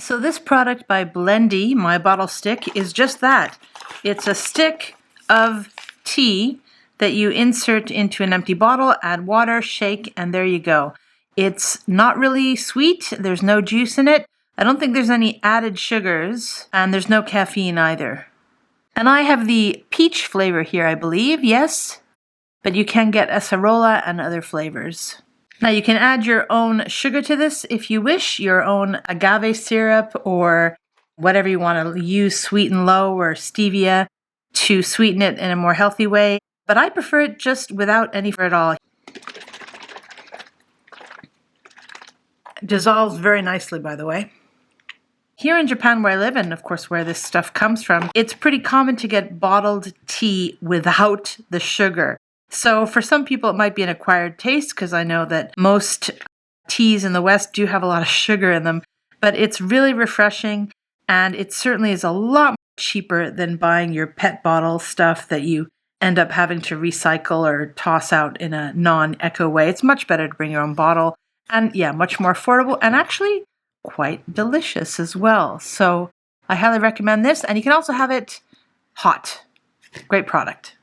So this product by Blendy, my bottle stick, is just that. It's a stick of tea that you insert into an empty bottle, add water, shake, and there you go. It's not really sweet. There's no juice in it. I don't think there's any added sugars, and there's no caffeine either. And I have the peach flavor here, I believe, yes? But you can get acerola and other flavors. Now you can add your own sugar to this if you wish, your own agave syrup or whatever you want to use, sweet and low or stevia, to sweeten it in a more healthy way. But I prefer it just without any flavor at all. It dissolves very nicely, by the way. Here in Japan where I live, and of course where this stuff comes from, it's pretty common to get bottled tea without the sugar. So for some people it might be an acquired taste, because I know that most teas in the West do have a lot of sugar in them, but it's really refreshing, and it certainly is a lot cheaper than buying your pet bottle stuff that you end up having to recycle or toss out in a non-eco way. It's much better to bring your own bottle, and yeah, much more affordable, and actually quite delicious as well. So I highly recommend this, and you can also have it hot. Great product.